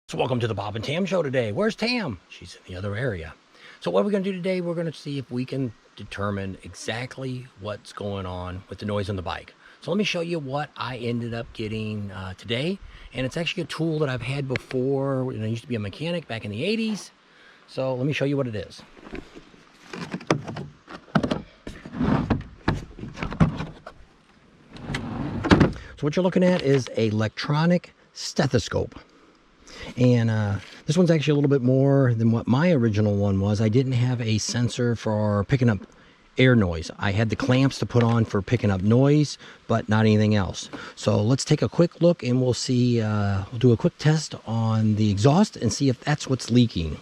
So welcome to the Bob and Tam show today. Where's Tam? She's in the other area. So what we're going to do today, we're going to see if we can determine exactly what's going on with the noise on the bike. So let me show you what I ended up getting today. And it's actually a tool that I've had before. And I used to be a mechanic back in the 80s. So let me show you what it is. So what you're looking at is an electronic stethoscope. And this one's actually a little bit more than what my original one was. I didn't have a sensor for picking up air noise. I had the clamps to put on for picking up noise, but not anything else. So let's take a quick look and we'll see, we'll do a quick test on the exhaust and see if that's what's leaking.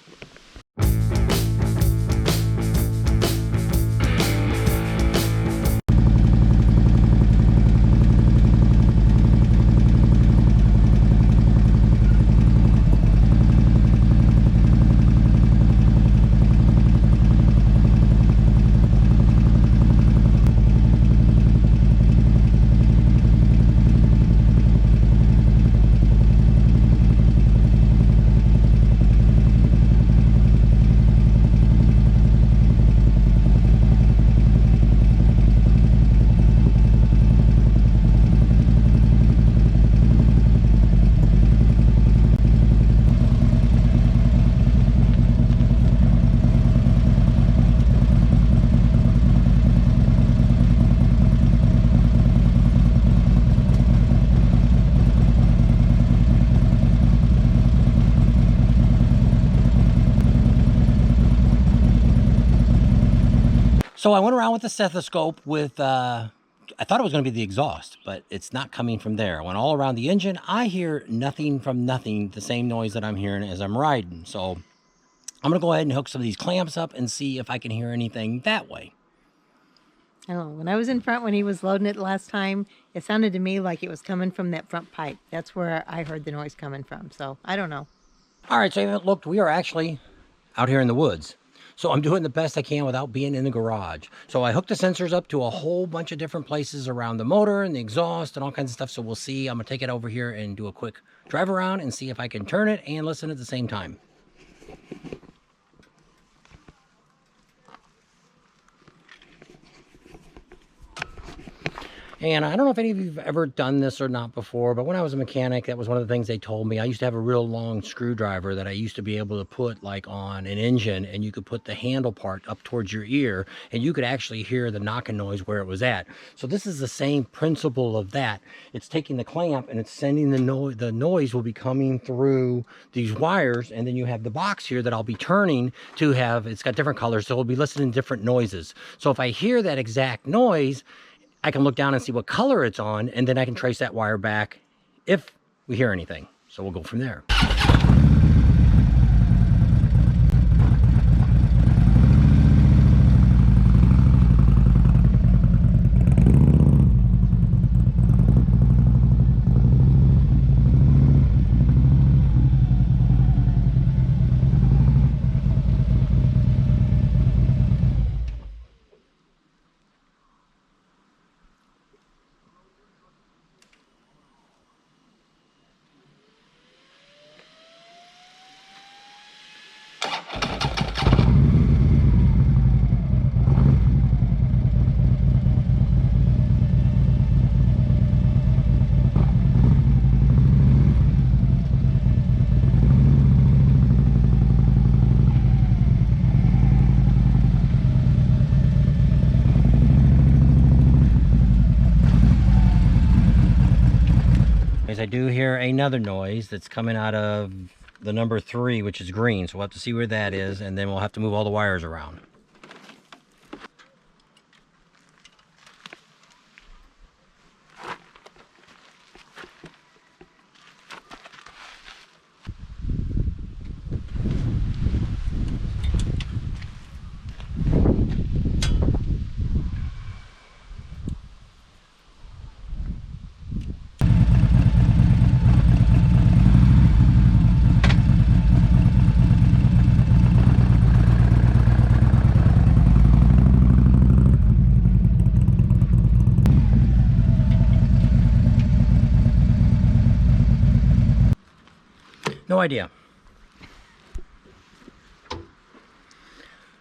So I went around with the stethoscope with, I thought it was going to be the exhaust, but it's not coming from there. I went all around the engine. I hear nothing from nothing, the same noise that I'm hearing as I'm riding. So I'm going to go ahead and hook some of these clamps up and see if I can hear anything that way. I don't know. When I was in front, when he was loading it last time, it sounded to me like it was coming from that front pipe. That's where I heard the noise coming from. So I don't know. All right, so you haven't looked. We are actually out here in the woods. So I'm doing the best I can without being in the garage. So I hooked the sensors up to a whole bunch of different places around the motor and the exhaust and all kinds of stuff. So we'll see. I'm going to take it over here and do a quick drive around and see if I can turn it and listen at the same time. And I don't know if any of you have ever done this or not before, but when I was a mechanic, that was one of the things they told me. I used to have a real long screwdriver that I used to be able to put like on an engine, and you could put the handle part up towards your ear, and you could actually hear the knocking noise where it was at. So this is the same principle of that. It's taking the clamp and it's sending the noise. The noise will be coming through these wires, and then you have the box here that I'll be turning to have, it's got different colors, so we'll be listening to different noises. So if I hear that exact noise, I can look down and see what color it's on, and then I can trace that wire back if we hear anything. So we'll go from there. I do hear another noise that's coming out of the number 3, which is green. So we'll have to see where that is, and then we'll have to move all the wires around. No idea.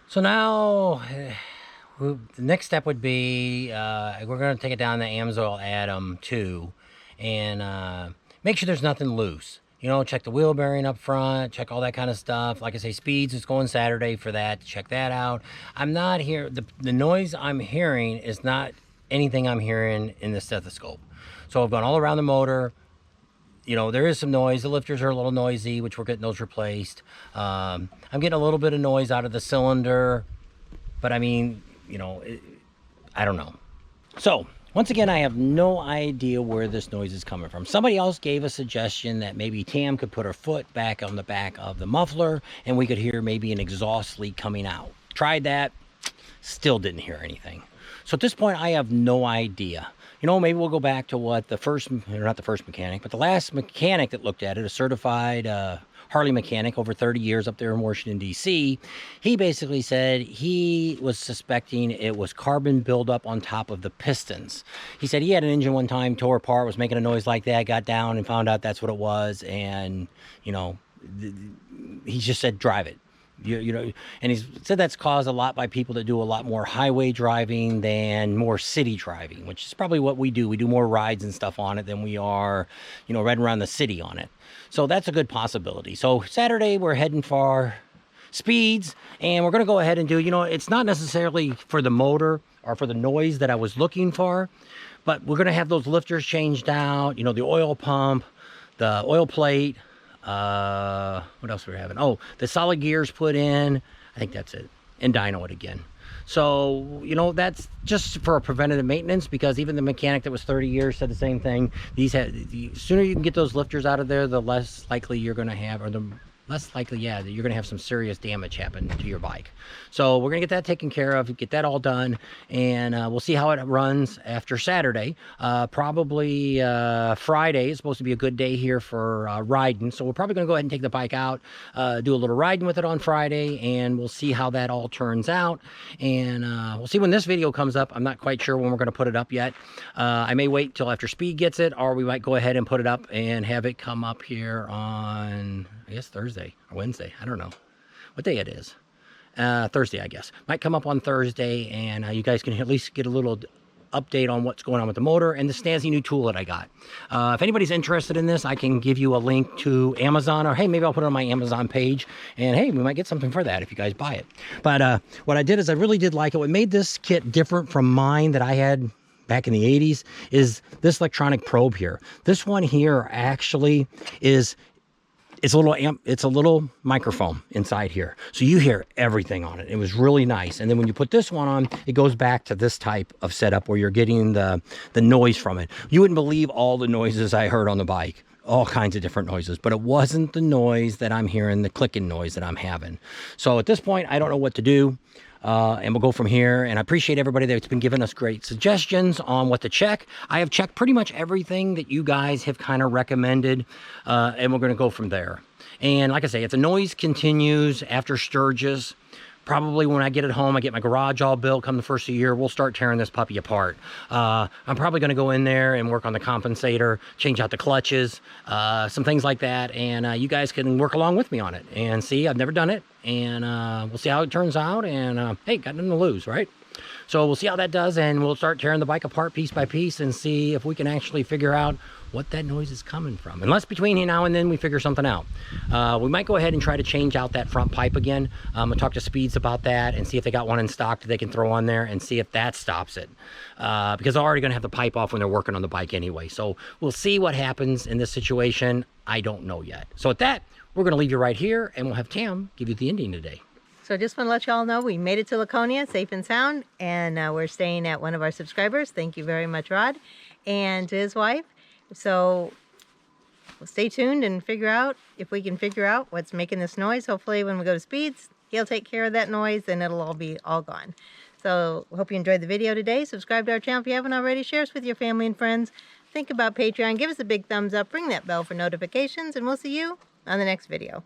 So now, the next step would be, we're going to take it down to Amsoil Atom 2 and make sure there's nothing loose. You know, check the wheel bearing up front, check all that kind of stuff. Like I say, speeds is going Saturday for that. Check that out. I'm not here. The noise I'm hearing is not anything I'm hearing in the stethoscope. So I've gone all around the motor. You know, there is some noise. The lifters are a little noisy, which we're getting those replaced. I'm getting a little bit of noise out of the cylinder, but I mean, you know, I don't know. So once again, I have no idea where this noise is coming from. Somebody else gave a suggestion that maybe Tam could put her foot back on the back of the muffler and we could hear maybe an exhaust leak coming out. Tried that, still didn't hear anything. So at this point, I have no idea. You know, maybe we'll go back to what the first, or not the first mechanic, but the last mechanic that looked at it, a certified Harley mechanic over 30 years up there in Washington, D.C. He basically said he was suspecting it was carbon buildup on top of the pistons. He said he had an engine one time, tore apart, was making a noise like that, got down and found out that's what it was. And, you know, he just said, drive it. You know, and he said that's caused a lot by people that do a lot more highway driving than more city driving, which is probably what we do. We do more rides and stuff on it than we are, you know, riding around the city on it. So that's a good possibility. So Saturday, we're heading for speeds, and we're going to go ahead and do, you know, it's not necessarily for the motor or for the noise that I was looking for, but we're going to have those lifters changed out, you know, the oil pump, the oil plate, what else we're having? Oh, the solid gears put in. I think that's it. And dyno it again. So, you know, that's just for a preventative maintenance, because even the mechanic that was 30 years said the same thing. The sooner you can get those lifters out of there, the less likely you're going to have, or the less likely, yeah, that you're going to have some serious damage happen to your bike. So we're going to get that taken care of, get that all done, and we'll see how it runs after Saturday. Probably Friday is supposed to be a good day here for riding, so we're probably going to go ahead and take the bike out, do a little riding with it on Friday, and we'll see how that all turns out. And we'll see when this video comes up. I'm not quite sure when we're going to put it up yet. I may wait till after Speed gets it, or we might go ahead and put it up and have it come up here on, I guess, Thursday or Wednesday. I don't know what day it is. Thursday, I guess. Might come up on Thursday, and you guys can at least get a little update on what's going on with the motor and the snazzy new tool that I got. If anybody's interested in this, I can give you a link to Amazon, or hey, maybe I'll put it on my Amazon page, and hey, we might get something for that if you guys buy it. But what I did is I really did like it. What made this kit different from mine that I had back in the 80s is this electronic probe here. This one here actually is, it's a little microphone inside here, so you hear everything on it. It was really nice. And then when you put this one on, it goes back to this type of setup where you're getting the noise from it. You wouldn't believe all the noises I heard on the bike, all kinds of different noises, but it wasn't the noise that I'm hearing, the clicking noise that I'm having. So at this point, I don't know what to do. And we'll go from here. And I appreciate everybody that's been giving us great suggestions on what to check. I have checked pretty much everything that you guys have kind of recommended, and we're going to go from there. And like I say, if the noise continues after Sturgis, probably when I get it home, I get my garage all built come the first of the year, we'll start tearing this puppy apart. I'm probably going to go in there and work on the compensator, change out the clutches, some things like that. And you guys can work along with me on it and see. I've never done it, and we'll see how it turns out. And hey, got nothing to lose, right? So we'll see how that does, and we'll start tearing the bike apart piece by piece and see if we can actually figure out what that noise is coming from. Unless between now and then we figure something out. We might go ahead and try to change out that front pipe again. I'm gonna talk to Speeds about that and see if they got one in stock that they can throw on there and see if that stops it. Because they're already gonna have the pipe off when they're working on the bike anyway. So we'll see what happens in this situation. I don't know yet. So with that, we're gonna leave you right here, and we'll have Tam give you the ending today. So just want to let you all know we made it to Laconia safe and sound, and we're staying at one of our subscribers. Thank you very much, Rod, and to his wife. So we'll stay tuned and figure out if we can figure out what's making this noise. Hopefully when we go to Speeds, he'll take care of that noise and it'll all be all gone. So hope you enjoyed the video today. Subscribe to our channel if you haven't already. Share us with your family and friends. Think about Patreon. Give us a big thumbs up. Ring that bell for notifications, and we'll see you on the next video.